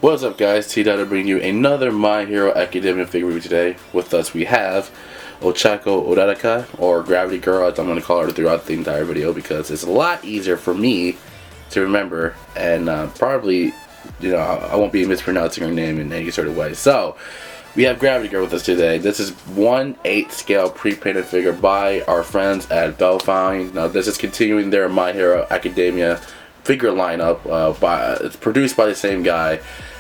What's up, guys? T-dyno bringing you another My Hero Academia figure review today. With us we have Ochaco Uraraka, or Gravity Girl as I'm going to call her throughout the entire video, because it's a lot easier for me to remember, and probably, I won't be mispronouncing her name in any sort of way. So, we have Gravity Girl with us today. This is 1/8 scale pre-painted figure by our friends at Belfine. Now, this is continuing their My Hero Academia figure lineup. It's produced by the same guy.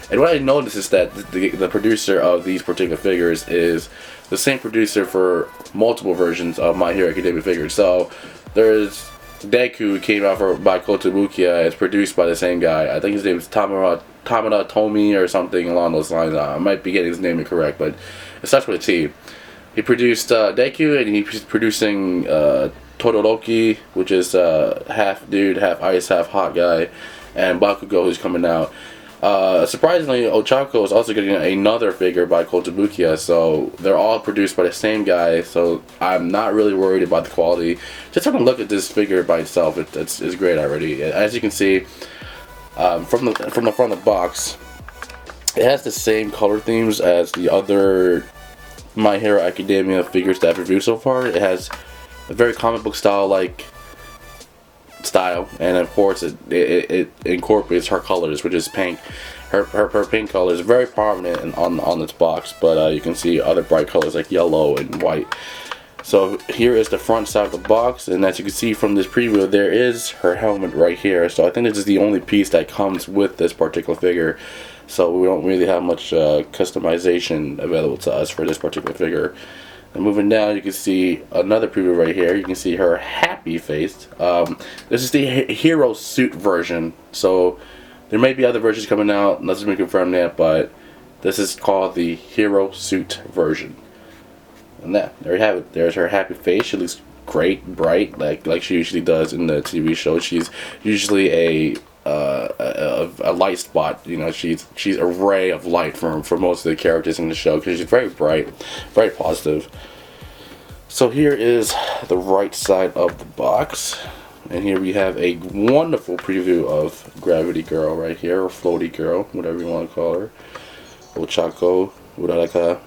And what I noticed is that the producer of these particular figures is the same producer for multiple versions of My Hero Academia figures. So there's Deku, came out by Kotobukiya. It's produced by the same guy. I think his name is Takara Tomy or something along those lines. I might be getting his name incorrect, but it starts with a T. He produced Deku, and he's producing Todoroki, which is half dude, half ice, half hot guy, and Bakugo, who's coming out. Surprisingly, Ochaco is also getting another figure by Kotobukiya, so they're all produced by the same guy, so I'm not really worried about the quality. Just having a look at this figure by itself, it's great already. As you can see, from the front of the box, it has the same color themes as the other My Hero Academia figures that I've reviewed so far. It has a very comic book style and of course it incorporates her colors, which is pink. Her pink color is very prominent on this box, but you can see other bright colors like yellow and white. So here is the front side of the box, and as you can see from this preview, there is her helmet right here. So I think this is the only piece that comes with this particular figure, so we don't really have much customization available to us for this particular figure. And moving down, you can see another preview right here. You can see her happy face. This is the hero suit version, so there may be other versions coming out. Let's just confirm that, but this is called the hero suit version. And there you have it. There's her happy face. She looks great, bright, like she usually does in the TV show. She's usually a light spot. She's a ray of light for most of the characters in the show, because she's very bright, very positive. So here is the right side of the box, and here we have a wonderful preview of Gravity Girl right here, or Floaty Girl, whatever you want to call her, Ochaco Uraraka,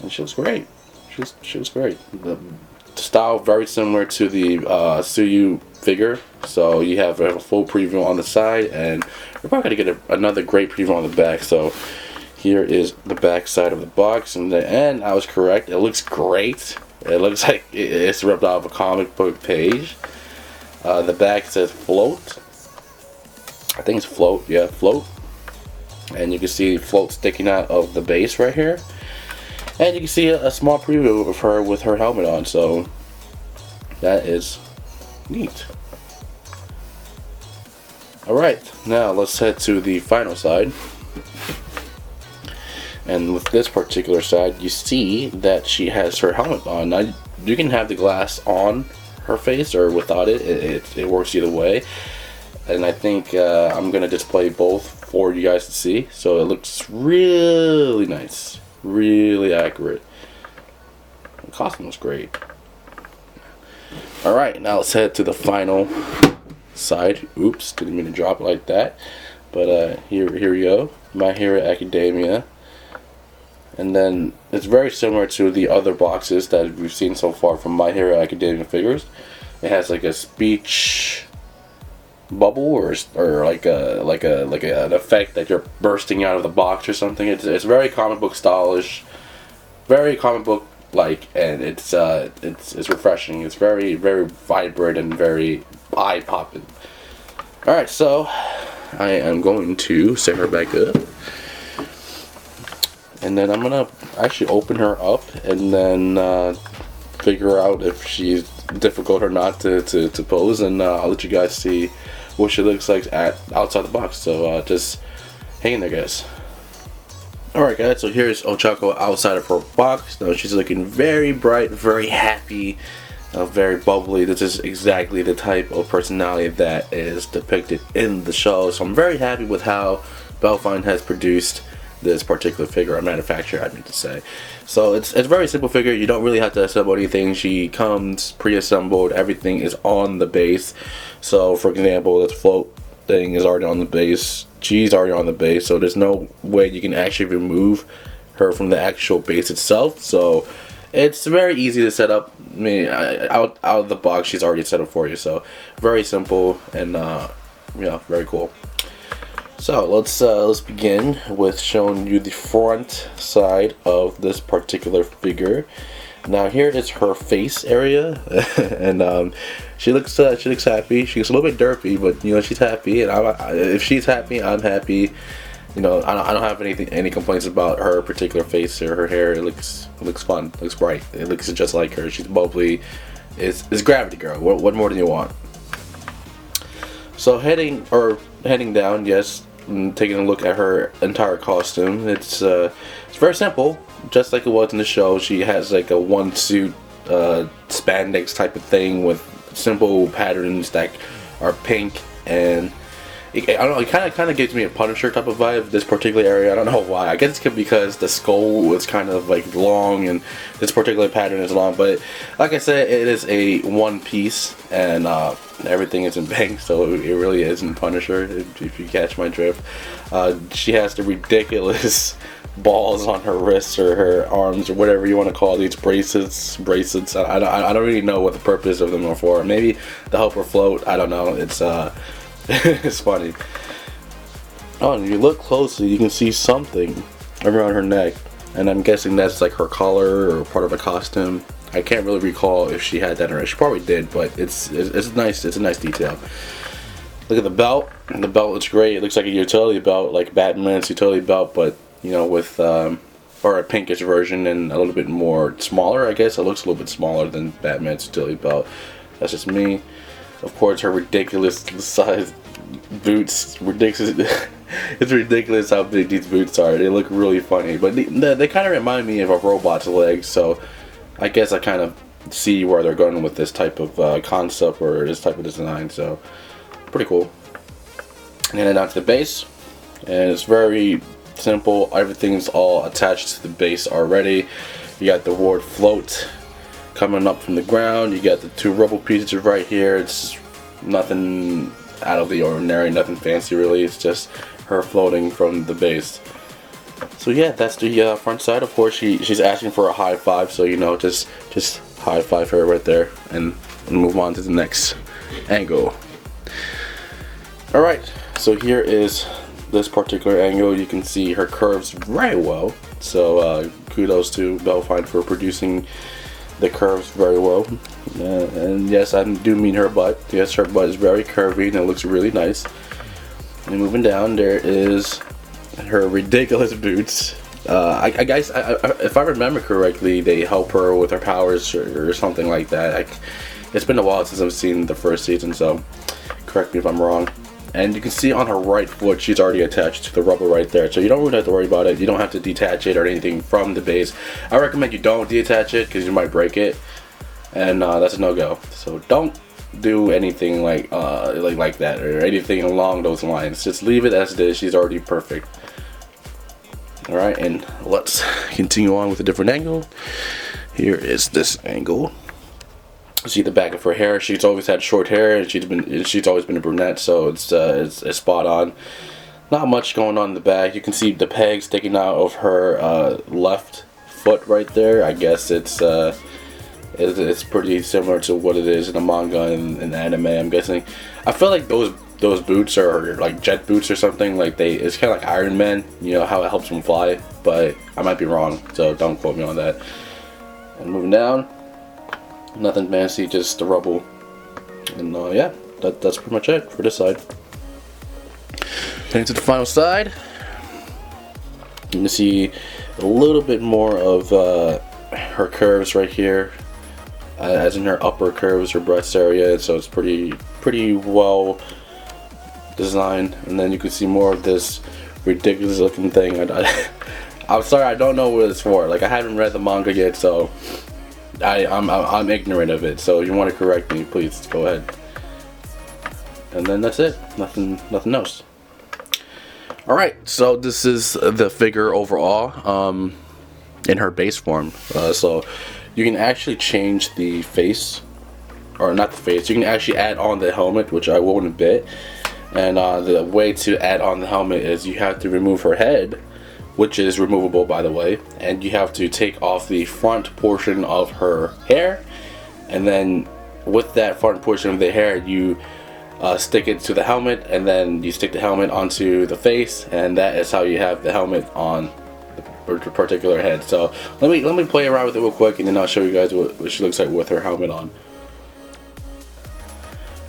and she looks great. She looks great. The style very similar to the Suyu figure, so you have a full preview on the side, and you're probably going to get another great preview on the back. So here is the back side of the box, and I was correct. It looks great. It looks like it's ripped out of a comic book page. The back says float. I think it's float. Yeah, float. And you can see float sticking out of the base right here. And you can see a small preview of her with her helmet on, so that is neat. Alright, now let's head to the final side. And with this particular side, you see that she has her helmet on. Now, you can have the glass on her face or without it. It works either way. And I think I'm going to display both for you guys to see. So it looks really nice. Really accurate. The costume was great. Alright, now let's head to the final side. Oops, didn't mean to drop it like that. But here we go. My Hero Academia. And then it's very similar to the other boxes that we've seen so far from My Hero Academia figures. It has like a speech bubble or like an effect that you're bursting out of the box or something. It's very comic book stylish, very comic book like, and it's refreshing. It's very vibrant and very eye popping. All right, so I am going to set her back up, and then I'm gonna actually open her up and then figure out if she's difficult or not to pose, and I'll let you guys see what she looks like outside the box. So just hang in there, guys. Alright, guys, so here's Ochaco outside of her box. Now she's looking very bright, very happy, very bubbly. This is exactly the type of personality that is depicted in the show. So I'm very happy with how Belfine has produced this particular figure, or manufacturer, I meant to say. So it's a very simple figure. You don't really have to assemble anything. She comes pre-assembled. Everything is on the base. So for example, this float thing is already on the base. she's already on the base, so there's no way you can actually remove her from the actual base itself. So it's very easy to set up. I mean, out of the box, she's already set up for you. So very simple and yeah, very cool. So let's begin with showing you the front side of this particular figure. Now here is her face area, and she looks happy. She's a little bit derpy, but you know, she's happy, and if she's happy, I'm happy. You know, I don't have any complaints about her particular face or her hair. It looks fun, looks bright. It looks just like her. She's bubbly. It's Gravity Girl. What more do you want? So heading down, yes, and taking a look at her entire costume. It's very simple, just like it was in the show. She has like a one suit spandex type of thing with simple patterns that are pink, and I don't know, it kind of gives me a Punisher type of vibe, this particular area. I don't know why. I guess it's because the skull is kind of like long and this particular pattern is long, but like I said, it is a one piece, and everything is in pink, so it really isn't Punisher, if you catch my drift. She has the ridiculous balls on her wrists or her arms or whatever you want to call these bracelets. I don't really know what the purpose of them are for. Maybe to help her float. I don't know. It's it's funny. Oh, and if you look closely, you can see something around her neck, and I'm guessing that's like her collar or part of a costume. I can't really recall if she had that or not. She probably did, but it's nice. It's a nice detail. Look at the belt. The belt looks great. It looks like a utility belt, like Batman's utility belt, but you know, with or a pinkish version and a little bit more smaller. I guess it looks a little bit smaller than Batman's utility belt. That's just me. Of course, her ridiculous size boots. Ridiculous. It's ridiculous how big these boots are. They look really funny, but they kind of remind me of a robot's legs. So I guess I kind of see where they're going with this type of concept or this type of design. So pretty cool. And then down to the base, and it's very simple. Everything's all attached to the base already. You got the word float coming up from the ground. You got the two rubble pieces right here. It's nothing out of the ordinary, nothing fancy really. It's just her floating from the base. So yeah, that's the front side. Of course, she's asking for a high five, so you know, just high five her right there, and move on to the next angle. All right, so here is this particular angle. You can see her curves very well. So kudos to Belfine for producing the curves very well. And yes, I do mean her butt. Yes, her butt is very curvy and it looks really nice. And moving down, there is her ridiculous boots. I guess if I remember correctly, they help her with her powers or something like that. It's been a while since I've seen the first season, so correct me if I'm wrong. And you can see on her right foot, she's already attached to the rubber right there. So you don't really have to worry about it. You don't have to detach it or anything from the base. I recommend you don't detach it because you might break it. And that's a no-go. So don't do anything like that or anything along those lines. Just leave it as it is. She's already perfect. Alright, and let's continue on with a different angle. Here is this angle. See the back of her hair. She's always had short hair, and she's always been a brunette, so it's spot on. Not much going on in the back. You can see the pegs sticking out of her left foot right there. I guess it's pretty similar to what it is in the manga and the anime, I'm guessing. I feel like those boots are like jet boots or something. Like it's kind of like Iron Man. You know how it helps him fly, but I might be wrong, so don't quote me on that. And moving down. Nothing fancy, just the rubble. And yeah, that's pretty much it for this side. Heading to the final side. You can see a little bit more of her curves right here, as in her upper curves, her breast area. So it's pretty well designed. And then you can see more of this ridiculous looking thing. I'm sorry, I don't know what it's for. Like, I haven't read the manga yet, so I'm ignorant of it. So if you want to correct me, please go ahead. And then that's it. Nothing else. Alright, so this is the figure overall in her base form. So you can actually change the face, or not the face, you can actually add on the helmet, which I will in a bit. And the way to add on the helmet is you have to remove her head, which is removable by the way, and you have to take off the front portion of her hair, and then with that front portion of the hair you stick it to the helmet, and then you stick the helmet onto the face, and that is how you have the helmet on the particular head. So let me play around with it real quick, and then I'll show you guys what she looks like with her helmet on.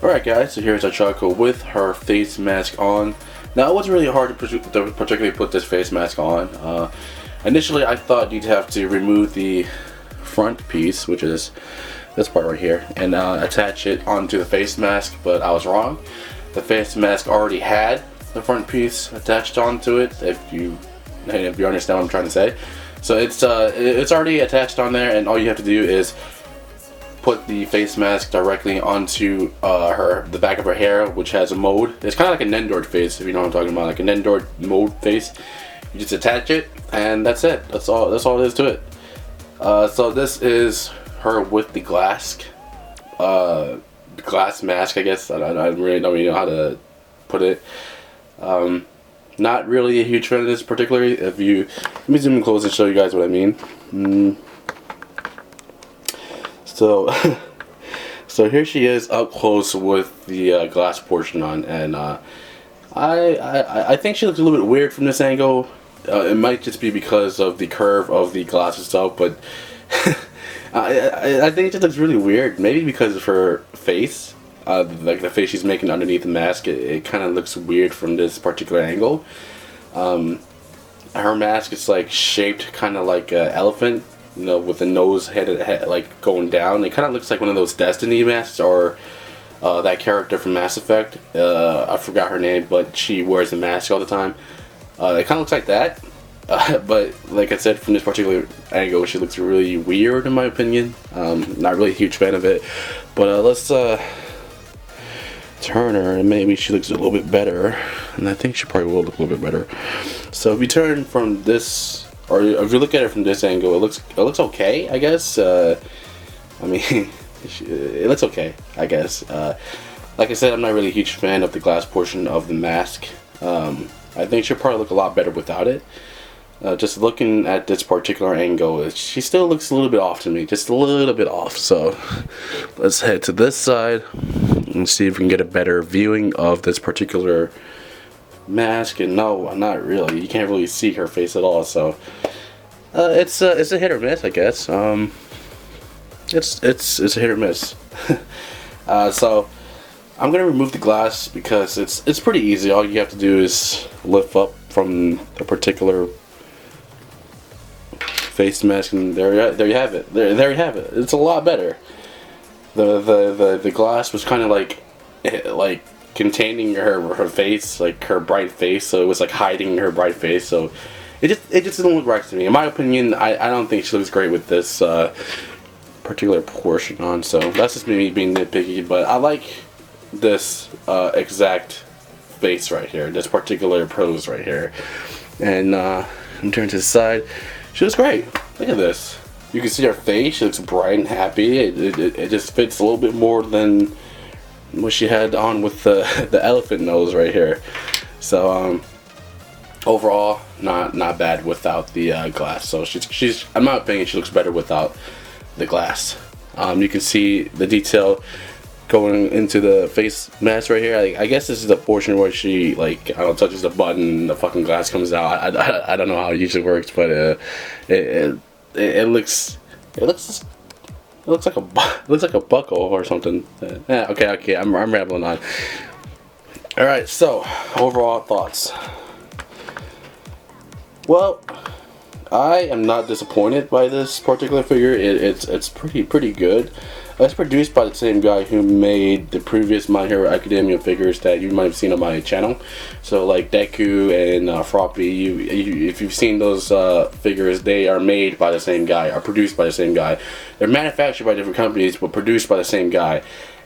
Alright guys, so here's Ochaco with her face mask on. Now it wasn't really hard to particularly put this face mask on. Initially I thought you'd have to remove the front piece, which is this part right here, and attach it onto the face mask, but I was wrong. The face mask already had the front piece attached onto it, if you understand what I'm trying to say. So it's already attached on there, and all you have to do is put the face mask directly onto the back of her hair, which has a mold. It's kind of like a Nendord face, if you know what I'm talking about, like a Nendord mold face. You just attach it, and that's it. That's all there is to it. So this is her with the glass mask, I guess. I really don't even know how to put it. Not really a huge fan of this particularly. Let me zoom in close and show you guys what I mean. So here she is up close with the glass portion on, and I think she looks a little bit weird from this angle. It might just be because of the curve of the glass itself, but I think it just looks really weird. Maybe because of her face, like the face she's making underneath the mask. It kind of looks weird from this particular angle. Her mask is like shaped kind of like an elephant, you know, with the nose head like going down. It kind of looks like one of those Destiny masks, or that character from Mass Effect. I forgot her name, but she wears a mask all the time. It kind of looks like that. But like I said, from this particular angle, she looks really weird in my opinion. Not really a huge fan of it. But let's turn her, and maybe she looks a little bit better. And I think she probably will look a little bit better. So if you turn from this, or if you look at it from this angle, it looks okay, I guess. I mean, it looks okay, I guess. Like I said, I'm not really a huge fan of the glass portion of the mask. I think she'll probably look a lot better without it. Just looking at this particular angle, she still looks a little bit off to me, just a little bit off. So let's head to this side and see if we can get a better viewing of this particular mask. And no, not really. You can't really see her face at all. So it's a hit or miss, I guess. It's a hit or miss. So I'm gonna remove the glass because it's pretty easy. All you have to do is lift up from a particular face mask, and there you have it. There you have it. It's a lot better. The glass was kind of like containing her face, like her bright face, so it was like hiding her bright face. So it just didn't look right to me. In my opinion, I don't think she looks great with this particular portion on. So that's just me being nitpicky, but I like this exact face right here, this particular pose right here. And turn to the side, she looks great. Look at this. You can see her face. She looks bright and happy. It just fits a little bit more than what she had on with the elephant nose right here. So overall, not bad without the glass. So she's in my opinion, she looks better without the glass. You can see the detail going into the face mask right here. I guess this is the portion where she, like, I don't know, touches the button and the fucking glass comes out. I don't know how it usually works, but it looks like a buckle or something. Yeah, okay, I'm rambling on. All right, so overall thoughts. Well, I am not disappointed by this particular figure. It's pretty good. It's produced by the same guy who made the previous My Hero Academia figures that you might have seen on my channel. So like Deku and Froppy, if you've seen those figures, they are made by the same guy, are produced by the same guy. They're manufactured by different companies, but produced by the same guy.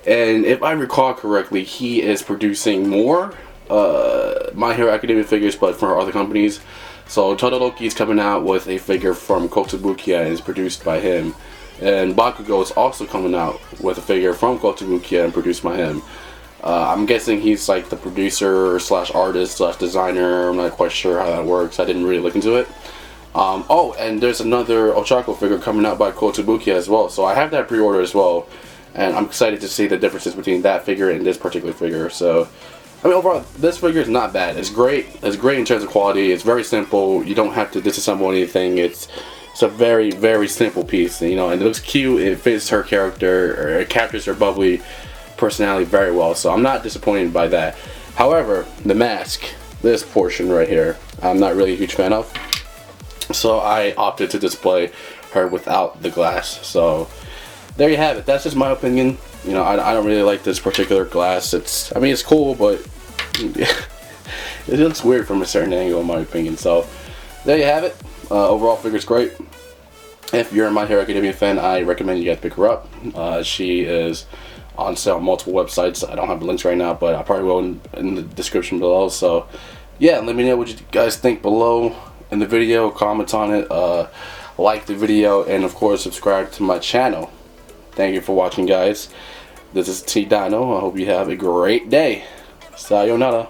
And if I recall correctly, he is producing more My Hero Academia figures, but for other companies. So Todoroki is coming out with a figure from Kotobukiya and is produced by him. And Bakugo is also coming out with a figure from Kotobukiya and produced by him. I'm guessing he's like the producer slash artist slash designer. I'm not quite sure how that works. I didn't really look into it. Oh, and there's another Ochaco figure coming out by Kotobuki as well. So I have that pre-order as well, and I'm excited to see the differences between that figure and this particular figure. So, I mean, overall, this figure is not bad. It's great. It's great in terms of quality. It's very simple. You don't have to disassemble anything. It's a very, very simple piece, you know, and it looks cute. It fits her character, or it captures her bubbly personality very well. So I'm not disappointed by that. However, the mask, this portion right here, I'm not really a huge fan of. So I opted to display her without the glass. So there you have it. That's just my opinion. You know, I don't really like this particular glass. I mean, it's cool, but it looks weird from a certain angle, in my opinion. So there you have it. Overall, figure's great. If you're a My Hero Academia fan, I recommend you guys pick her up. She is on sale on multiple websites. I don't have the links right now, but I probably will in the description below. So yeah, let me know what you guys think below in the video. Comment on it, like the video, and of course subscribe to my channel. Thank you for watching, guys. This is t-dyno. I hope you have a great day. Sayonara.